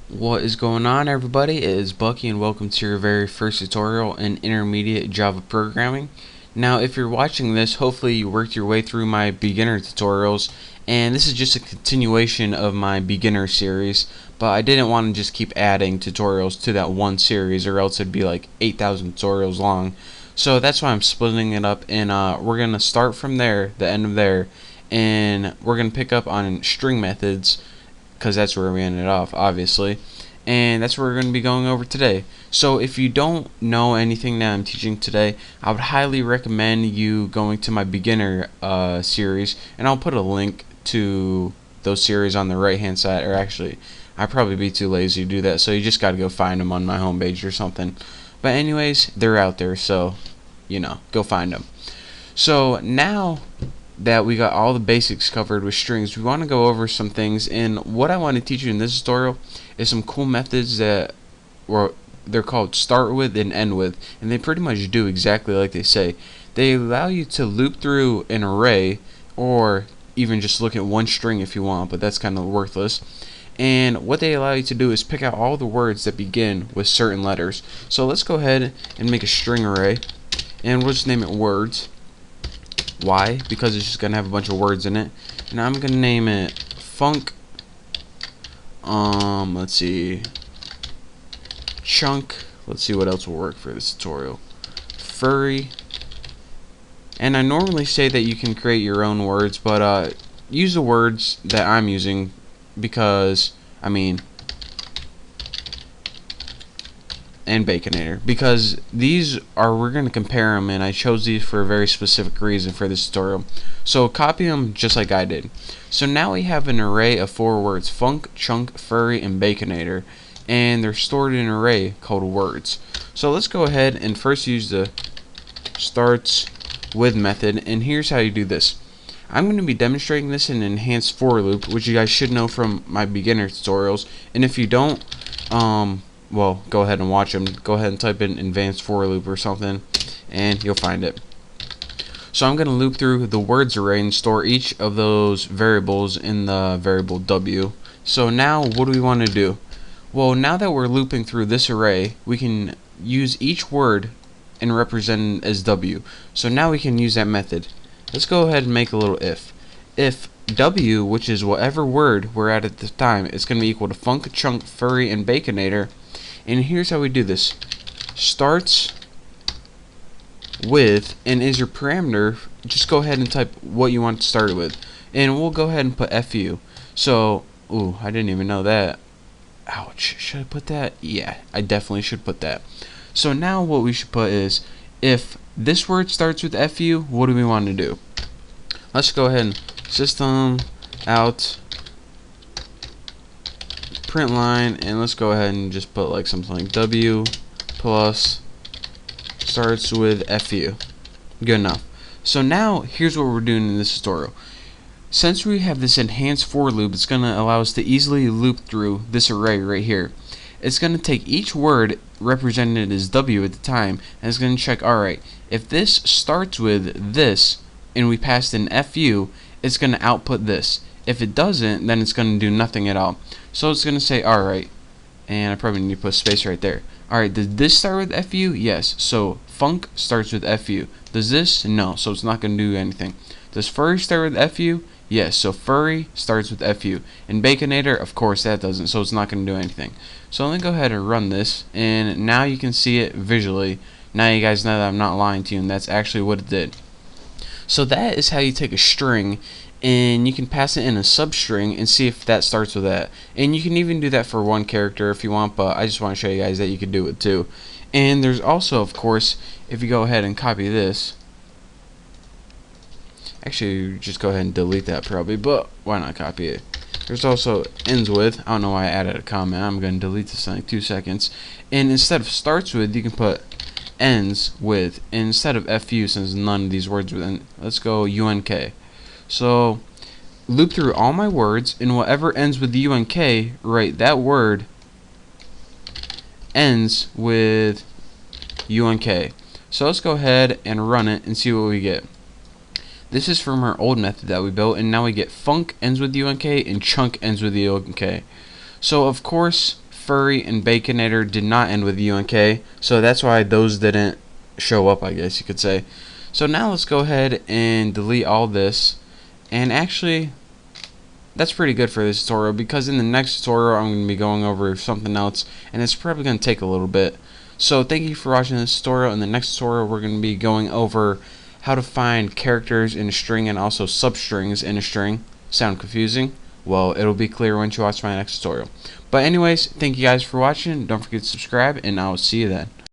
What is going on, everybody? It is Bucky and welcome to your very first tutorial in intermediate Java programming. Now if you're watching this, hopefully you worked your way through my beginner tutorials, and this is just a continuation of my beginner series, but I didn't want to just keep adding tutorials to that one series or else it'd be like 8,000 tutorials long. So that's why I'm splitting it up, and we're going to start from there, the end of there, and we're going to pick up on string methods because that's where we ended off, obviously, and that's what we're going to be going over today. So if you don't know anything that I'm teaching today, I would highly recommend you going to my beginner series, and I'll put a link to those series on the right hand side, or actually I'd probably be too lazy to do that, so you just got to go find them on my homepage or something. But anyways, they're out there, so go find them. So now that we got all the basics covered with strings, we want to go over some things, and what I want to teach you in this tutorial is some cool methods that they're called start with and end with, and they pretty much do exactly like they say. They allow you to loop through an array, or even just look at one string if you want, but that's kind of worthless. And what they allow you to do is pick out all the words that begin with certain letters. So let's go ahead and make a string array, and we'll just name it words. Why? Because it's just gonna have a bunch of words in it, and I'm gonna name it funk. Let's see, chunk. Let's see what else will work for this tutorial. Furry. And I normally say that you can create your own words, but use the words that I'm using because and Baconator, because we're going to compare them, and I chose these for a very specific reason for this tutorial. So copy them just like I did. So now we have an array of 4 words: funk, chunk, furry, and Baconator, and they're stored in an array called words. So let's go ahead and first use the starts with method, and here's how you do this. I'm going to be demonstrating this in enhanced for loop, which you guys should know from my beginner tutorials, and if you don't, well, go ahead and watch them. Go ahead and type in advanced for loop or something, and you'll find it. So I'm going to loop through the words array and store each of those variables in the variable w. So now what do we want to do? Well, now that we're looping through this array, we can use each word and represent it as w. So now we can use that method. Let's go ahead and make a little if. If w, which is whatever word we're at the time, is going to be equal to funk, chunk, furry, and Baconator. And here's how we do this. Starts with, and is your parameter, just go ahead and type what you want to start with. And we'll go ahead and put fu. So, ooh, I didn't even know that. Ouch, should I put that? Yeah, I definitely should put that. So now what we should put is, if this word starts with fu, what do we want to do? Let's go ahead and system out print line, and let's go ahead and just put like something like w plus starts with fu. Good enough. So now here's what we're doing in this tutorial. Since we have this enhanced for loop, it's going to allow us to easily loop through this array right here. It's going to take each word represented as w at the time, and it's going to check, alright, if this starts with this and we passed in fu, it's going to output this. If it doesn't, then it's going to do nothing at all. So it's going to say, alright, and I probably need to put a space right there. Alright, did this start with fu? Yes. So funk starts with fu. Does this? No. So it's not going to do anything. Does furry start with fu? Yes. So furry starts with fu. And Baconator, of course, that doesn't. So it's not going to do anything. So let me go ahead and run this, and now you can see it visually. Now you guys know that I'm not lying to you, and that's actually what it did. So that is how you take a string, and you can pass it in a substring and see if that starts with that. And you can even do that for one character if you want, but I just want to show you guys that you can do it too. And there's also, of course, if you go ahead and copy this, actually just go ahead and delete that probably, but why not copy it? There's also ends with. I don't know why I added a comment. I'm going to delete this in like 2 seconds. And instead of starts with, you can put ends with. And instead of fu, since none of these words within, let's go unk. So loop through all my words, and whatever ends with unk, right, that word ends with unk. So let's go ahead and run it and see what we get. This is from our old method that we built, and now we get funk ends with unk and chunk ends with unk. So of course Furry and Baconator did not end with UNK, so that's why those didn't show up, I guess you could say. So now let's go ahead and delete all this. And actually, that's pretty good for this tutorial, because in the next tutorial I'm going to be going over something else, and it's probably going to take a little bit. So thank you for watching this tutorial. In the next tutorial we're going to be going over how to find characters in a string and also substrings in a string. Sound confusing? Well, it'll be clear once you watch my next tutorial. But anyways, thank you guys for watching. Don't forget to subscribe, and I'll see you then.